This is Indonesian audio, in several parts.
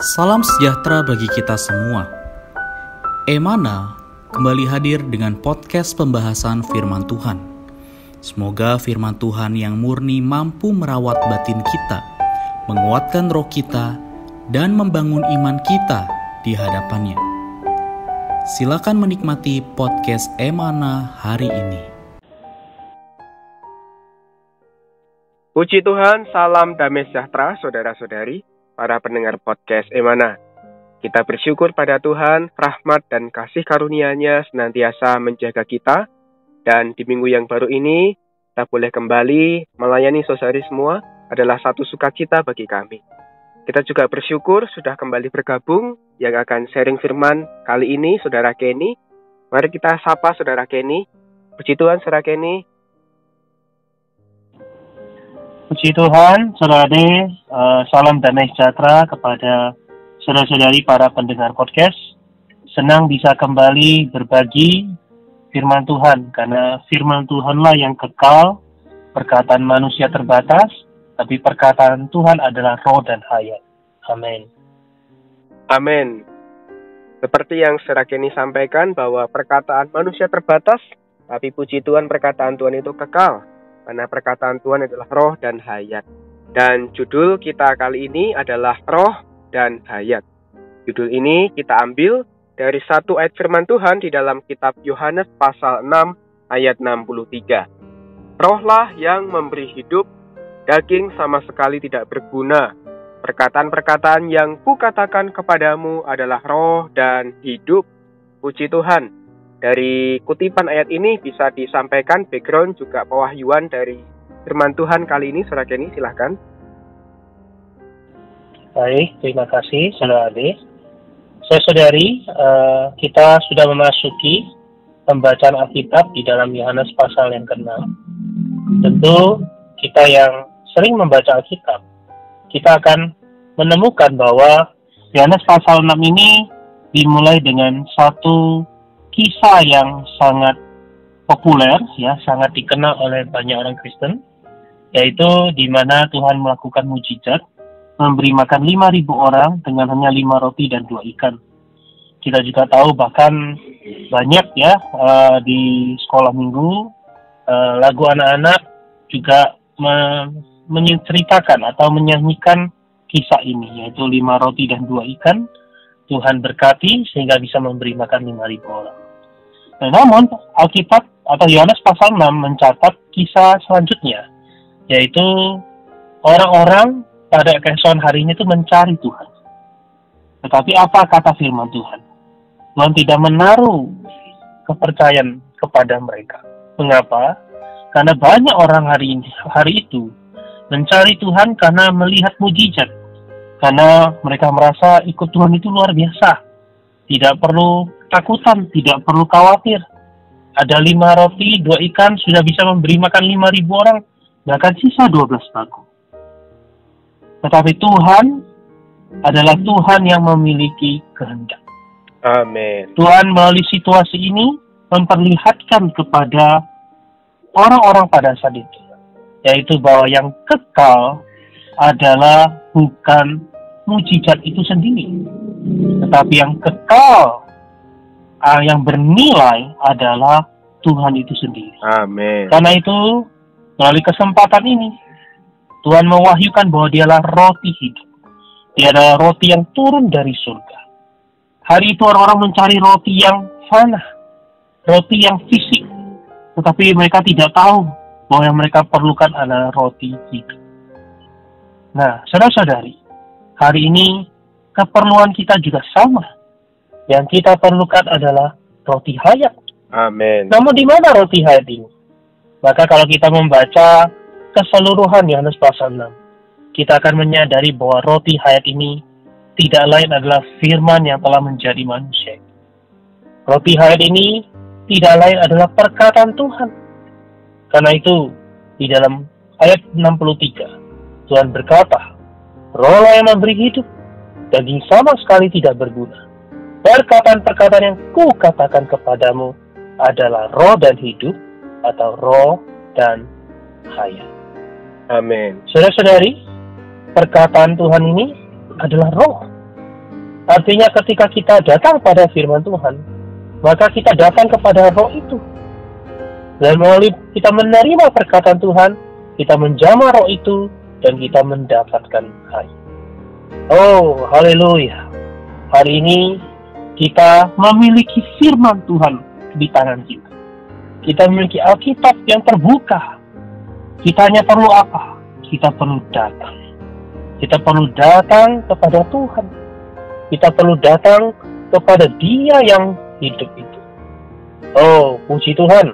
Salam sejahtera bagi kita semua. Emana kembali hadir dengan podcast pembahasan firman Tuhan. Semoga firman Tuhan yang murni mampu merawat batin kita, menguatkan roh kita, dan membangun iman kita di hadapannya. Silakan menikmati podcast Emana hari ini. Puji Tuhan, salam damai sejahtera saudara-saudari, para pendengar podcast Emana. Kita bersyukur pada Tuhan, rahmat dan kasih karunia-Nya senantiasa menjaga kita. Dan di minggu yang baru ini, kita boleh kembali melayani saudari semua adalah satu sukacita bagi kami. Kita juga bersyukur sudah kembali bergabung yang akan sharing firman kali ini, Saudara Kenny. Mari kita sapa Saudara Kenny. Puji Tuhan, Saudara Kenny. Puji Tuhan, saudara Ade, salam damai sejahtera kepada saudara-saudari para pendengar podcast. Senang bisa kembali berbagi firman Tuhan, karena firman Tuhanlah yang kekal, perkataan manusia terbatas, tapi perkataan Tuhan adalah roh dan hayat. Amin. Amin. Seperti yang Saudara Kenny sampaikan bahwa perkataan manusia terbatas, tapi puji Tuhan perkataan Tuhan itu kekal. Karena perkataan Tuhan adalah roh dan hayat. Dan judul kita kali ini adalah roh dan hayat. Judul ini kita ambil dari satu ayat firman Tuhan di dalam kitab Yohanes pasal 6 ayat 63. Rohlah yang memberi hidup, daging sama sekali tidak berguna. Perkataan-perkataan yang kukatakan kepadamu adalah roh dan hidup. Puji Tuhan. Dari kutipan ayat ini bisa disampaikan background juga pewahyuan dari firman Tuhan kali ini, Saudara Kenny, silahkan. Baik, terima kasih, Saudara Ade. Saudari, kita sudah memasuki pembacaan Alkitab di dalam Yohanes pasal yang ke-6. Tentu kita yang sering membaca Alkitab, kita akan menemukan bahwa Yohanes pasal 6 ini dimulai dengan satu kisah yang sangat populer, ya, sangat dikenal oleh banyak orang Kristen, yaitu di mana Tuhan melakukan mujizat, memberi makan 5.000 orang dengan hanya 5 roti dan 2 ikan. Kita juga tahu bahkan banyak ya di sekolah minggu lagu anak-anak juga menceritakan atau menyanyikan kisah ini, yaitu 5 roti dan 2 ikan. Tuhan berkati sehingga bisa memberi makan 5.000 orang. Nah, namun Alkitab atau Yohanes pasal 6 mencatat kisah selanjutnya, yaitu orang-orang pada keesokan harinya itu mencari Tuhan. Tetapi apa kata firman Tuhan? Tuhan tidak menaruh kepercayaan kepada mereka. Mengapa? Karena banyak orang hari itu mencari Tuhan karena melihat mujizat. Karena mereka merasa ikut Tuhan itu luar biasa. Tidak perlu takutan, tidak perlu khawatir. Ada 5 roti, 2 ikan, sudah bisa memberi makan 5.000 orang, bahkan sisa 12 paku. Tetapi Tuhan adalah Tuhan yang memiliki kehendak. Amin. Tuhan melalui situasi ini memperlihatkan kepada orang-orang pada saat itu, yaitu bahwa yang kekal adalah bukan mujizat itu sendiri, tetapi yang kekal, yang bernilai adalah Tuhan itu sendiri. Amin. Karena itu, melalui kesempatan ini, Tuhan mewahyukan bahwa Dialah roti hidup. Dia adalah roti yang turun dari surga. Hari itu orang-orang mencari roti yang fana, roti yang fisik, tetapi mereka tidak tahu bahwa yang mereka perlukan adalah roti hidup. Nah, saudara-saudari, hari ini keperluan kita juga sama. Yang kita perlukan adalah roti hayat. Amin. Namun di mana roti hayat ini? Maka kalau kita membaca keseluruhan Yohanes pasal 6, kita akan menyadari bahwa roti hayat ini tidak lain adalah firman yang telah menjadi manusia. Roti hayat ini tidak lain adalah perkataan Tuhan. Karena itu, di dalam ayat 63, Tuhan berkata, Roh yang memberi hidup, daging sama sekali tidak berguna. Perkataan-perkataan yang kukatakan kepadamu adalah roh dan hidup, atau roh dan hayat. Amin. Saudara-saudari, perkataan Tuhan ini adalah roh. Artinya ketika kita datang pada firman Tuhan, maka kita datang kepada roh itu. Dan melalui kita menerima perkataan Tuhan, kita menjamah roh itu, dan kita mendapatkan hayat. Oh, haleluya. Hari ini kita memiliki firman Tuhan di tangan kita. Kita memiliki Alkitab yang terbuka. Kita hanya perlu apa? Kita perlu datang. Kita perlu datang kepada Tuhan. Kita perlu datang kepada Dia yang hidup itu. Oh, puji Tuhan.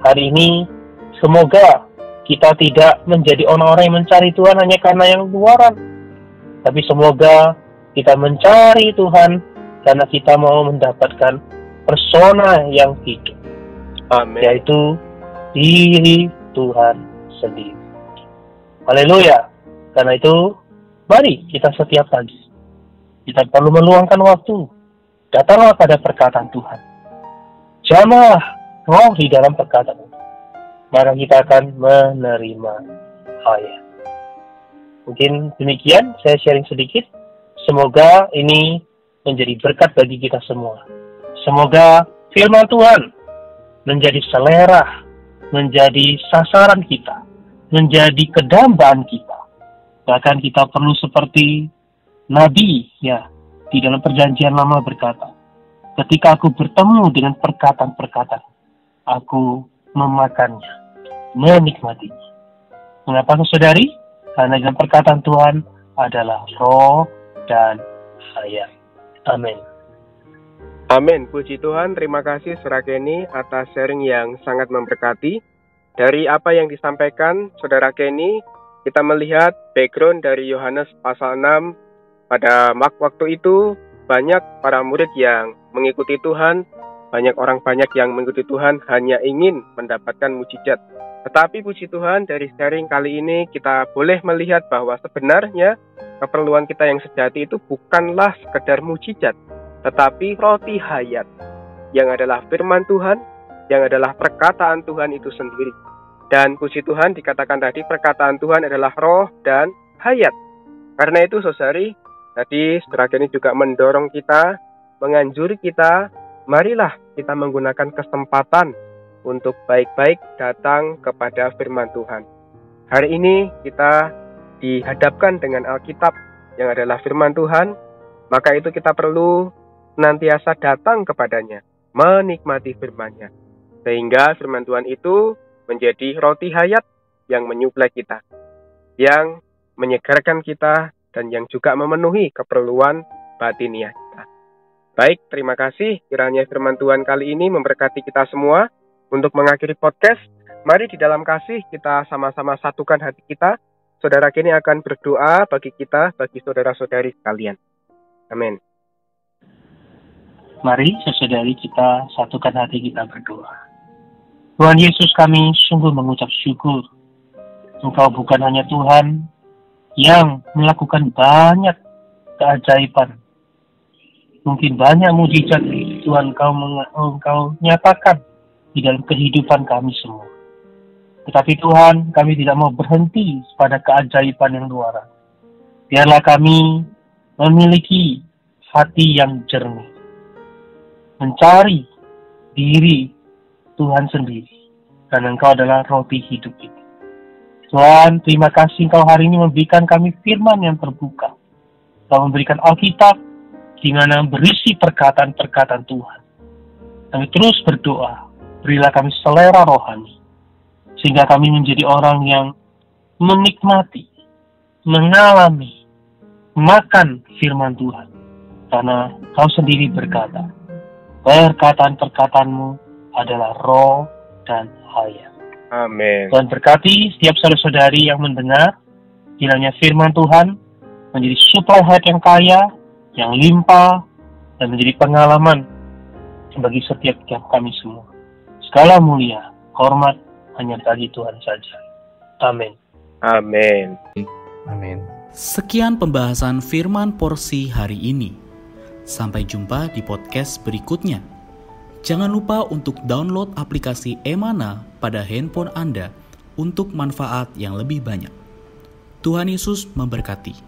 Hari ini semoga kita tidak menjadi orang-orang yang mencari Tuhan hanya karena yang luaran. Tapi semoga kita mencari Tuhan karena kita mau mendapatkan persona yang hidup. Amin. Yaitu diri Tuhan sendiri. Haleluya. Karena itu, mari kita setiap pagi. Kita perlu meluangkan waktu. Datanglah pada perkataan Tuhan. Jamahlah roh di dalam perkataan itu. Maka kita akan menerima hayat. Mungkin demikian saya sharing sedikit. Semoga ini menjadi berkat bagi kita semua. Semoga firman Tuhan menjadi selera, menjadi sasaran kita, menjadi kedambaan kita. Bahkan kita perlu seperti Nabi ya di dalam perjanjian lama berkata, ketika aku bertemu dengan perkataan-perkataan, aku memakannya, menikmatinya. Mengapa saudari? Karena dalam perkataan Tuhan adalah roh dan hayat. Amin. Amin. Puji Tuhan. Terima kasih Saudara Kenny atas sharing yang sangat memberkati. Dari apa yang disampaikan Saudara Kenny, kita melihat background dari Yohanes pasal 6. Pada waktu itu banyak para murid yang mengikuti Tuhan, banyak orang banyak yang mengikuti Tuhan hanya ingin mendapatkan mujizat. Tetapi puji Tuhan dari sharing kali ini kita boleh melihat bahwa sebenarnya keperluan kita yang sejati itu bukanlah sekedar mujizat, tetapi roti hayat yang adalah firman Tuhan, yang adalah perkataan Tuhan itu sendiri. Dan puji Tuhan dikatakan tadi perkataan Tuhan adalah roh dan hayat. Karena itu saudari, tadi Saudara Kenny juga mendorong kita, menganjuri kita, marilah kita menggunakan kesempatan untuk baik-baik datang kepada firman Tuhan. Hari ini kita dihadapkan dengan Alkitab yang adalah firman Tuhan, maka itu kita perlu senantiasa datang kepadanya, menikmati firman-Nya. Sehingga firman Tuhan itu menjadi roti hayat yang menyuplai kita, yang menyegarkan kita, dan yang juga memenuhi keperluan batiniah kita. Baik, terima kasih. Kiranya firman Tuhan kali ini memberkati kita semua. Untuk mengakhiri podcast, mari di dalam kasih kita sama-sama satukan hati kita. Saudara Kenny akan berdoa bagi kita, bagi saudara-saudari sekalian. Amin. Mari saudari kita satukan hati kita berdoa. Tuhan Yesus, kami sungguh mengucap syukur. Engkau bukan hanya Tuhan yang melakukan banyak keajaiban. Mungkin banyak mujizat Tuhan engkau nyatakan di dalam kehidupan kami semua. Tetapi Tuhan, kami tidak mau berhenti pada keajaiban yang luar. Biarlah kami memiliki hati yang jernih, mencari diri Tuhan sendiri, karena Engkau adalah roti hidup itu. Tuhan, terima kasih Engkau hari ini memberikan kami firman yang terbuka. Engkau memberikan Alkitab, di mana berisi perkataan-perkataan Tuhan. Kami terus berdoa, berilah kami selera rohani, sehingga kami menjadi orang yang menikmati, mengalami, makan firman Tuhan. Karena Kau sendiri berkata, perkataan-perkataanmu adalah roh dan hayat. Amin. Tuhan berkati setiap saudara-saudari yang mendengar, kiranya firman Tuhan menjadi suplai hayat yang kaya, yang limpah, dan menjadi pengalaman bagi setiap kami semua. Segala mulia, hormat hanya bagi Tuhan saja. Amin. Amin. Amin. Sekian pembahasan firman porsi hari ini. Sampai jumpa di podcast berikutnya. Jangan lupa untuk download aplikasi Emana pada handphone Anda untuk manfaat yang lebih banyak. Tuhan Yesus memberkati.